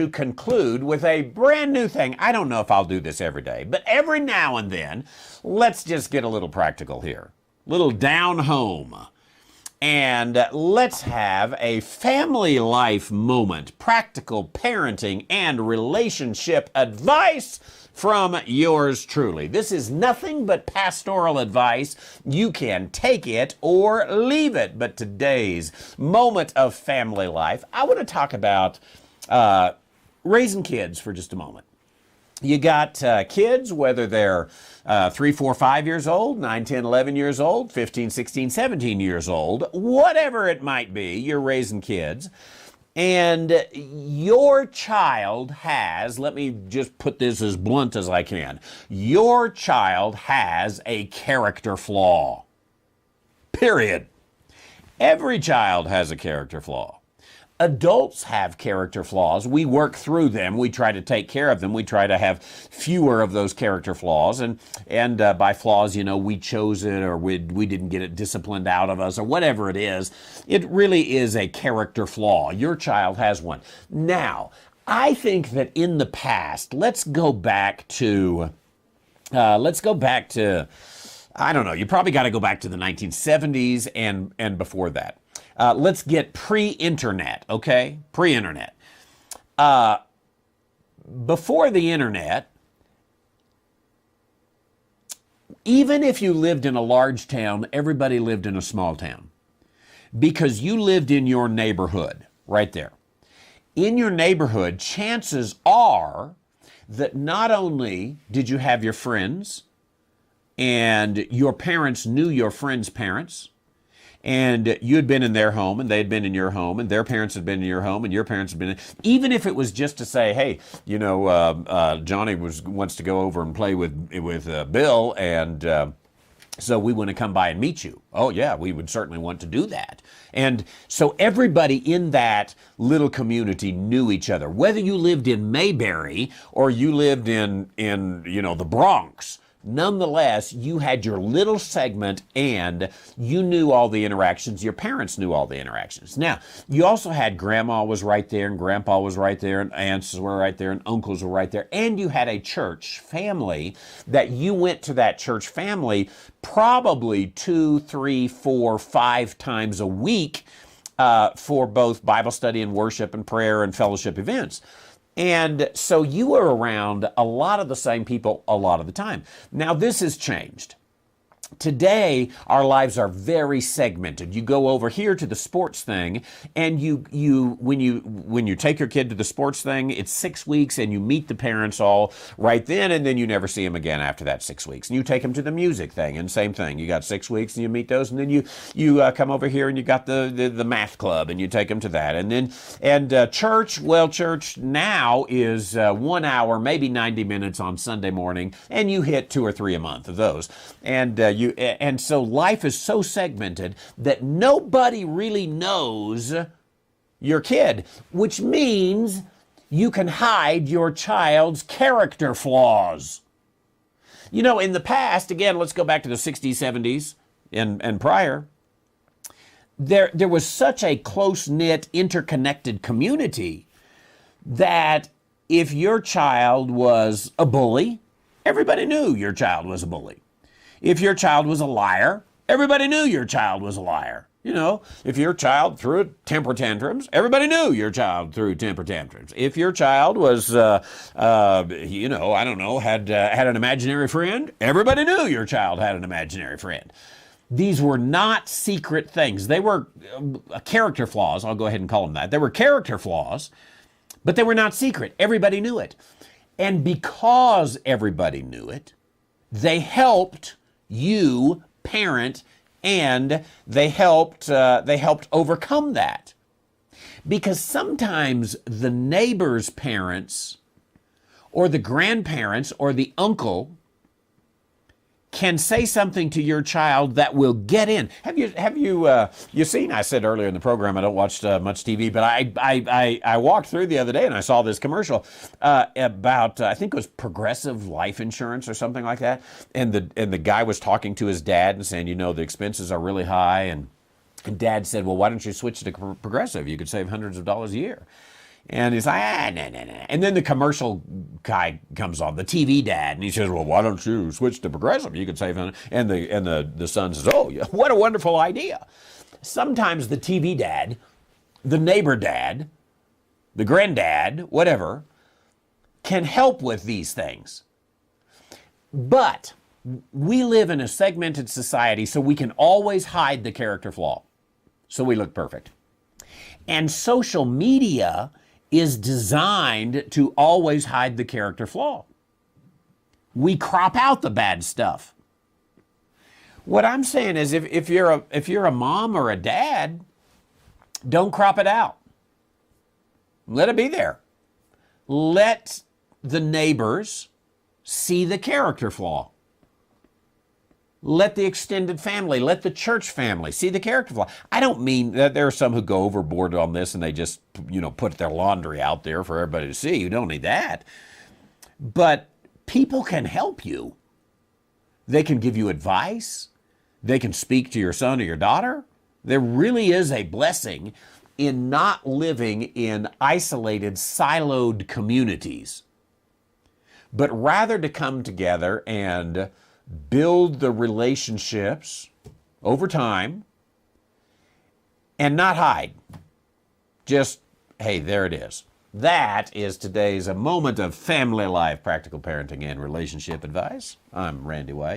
to conclude with a brand new thing. I don't know if I'll do this every day, but every now and then, let's just get a little practical here. Little down home. And let's have a family life moment, practical parenting and relationship advice from yours truly. This is nothing but pastoral advice. You can take it or leave it. But today's moment of family life, I want to talk about raising kids for just a moment. You got kids, whether they're 3, 4, 5 years old, 9, 10, 11 years old, 15, 16, 17 years old, whatever it might be, you're raising kids. And your child has, let me just put this as blunt as I can, your child has a character flaw. Period. Every child has a character flaw. Adults have character flaws. We work through them. We try to take care of them. We try to have fewer of those character flaws. And by flaws, you know, we chose it or we didn't get it disciplined out of us or whatever it is. It really is a character flaw. Your child has one. Now, I think that in the past, let's go back to, I don't know, you probably got to go back to the 1970s and before that. Let's get pre-internet, okay? Pre-internet. Before the internet, even if you lived in a large town, everybody lived in a small town because you lived in your neighborhood right there. In your neighborhood, chances are that not only did you have your friends and your parents knew your friends' parents, and you had been in their home, and they had been in your home, and their parents had been in your home, and your parents had been in. Even if it was just to say, hey, you know, Johnny wants to go over and play with Bill, and so we want to come by and meet you. Oh, yeah, we would certainly want to do that. And so everybody in that little community knew each other. Whether you lived in Mayberry or you lived in you know, the Bronx, nonetheless, you had your little segment and you knew all the interactions. Your parents knew all the interactions. Now, you also had grandma was right there and grandpa was right there and aunts were right there and uncles were right there. And you had a church family that you went to that church family probably 2, 3, 4, 5 times a week for both Bible study and worship and prayer and fellowship events. And so you were around a lot of the same people a lot of the time. Now, this has changed. Today, our lives are very segmented. You go over here to the sports thing, and when you take your kid to the sports thing, it's 6 weeks, and you meet the parents all right then, and then you never see them again after that 6 weeks. And you take them to the music thing, and same thing. You got 6 weeks, and you meet those, and then you come over here, and you got the math club, and you take them to that, and then church. Well, church now is 1 hour, maybe 90 minutes on Sunday morning, and you hit 2 or 3 a month of those, and so life is so segmented that nobody really knows your kid, which means you can hide your child's character flaws. You know, in the past, again, let's go back to the 60s, 70s, and prior, there was such a close-knit, interconnected community that if your child was a bully, everybody knew your child was a bully. If your child was a liar, everybody knew your child was a liar. You know, if your child threw temper tantrums, everybody knew your child threw temper tantrums. If your child was, you know, I don't know, had an imaginary friend, everybody knew your child had an imaginary friend. These were not secret things. They were character flaws. I'll go ahead and call them that. They were character flaws, but they were not secret. Everybody knew it. And because everybody knew it, they helped you parent, and they helped overcome that. Because sometimes the neighbor's parents or the grandparents or the uncle can say something to your child that will get in. Have you seen? I said earlier in the program I don't watch much TV, but I walked through the other day and I saw this commercial about I think it was Progressive Life Insurance or something like that, and the guy was talking to his dad and saying, you know, the expenses are really high, and Dad said, well, why don't you switch to Progressive? You could save hundreds of dollars a year. And he's like, nah, nah, nah. And then the commercial guy comes on, the TV dad, and he says, well, why don't you switch to progressive? You could save on it. And the son says, oh, yeah, what a wonderful idea. Sometimes the TV dad, the neighbor dad, the granddad, whatever, can help with these things. But we live in a segmented society, so we can always hide the character flaw. So we look perfect. And social media is designed to always hide the character flaw. We crop out the bad stuff. What I'm saying is if you're a mom or a dad, don't crop it out. Let it be there. Let the neighbors see the character flaw. Let the extended family, let the church family see the character flaw. I don't mean that there are some who go overboard on this and they just, put their laundry out there for everybody to see. You don't need that. But people can help you. They can give you advice. They can speak to your son or your daughter. There really is a blessing in not living in isolated, siloed communities, but rather to come together and build the relationships over time and not hide. Just, hey, there it is. That is today's A Moment of Family Life, Practical Parenting and Relationship Advice. I'm Randy White.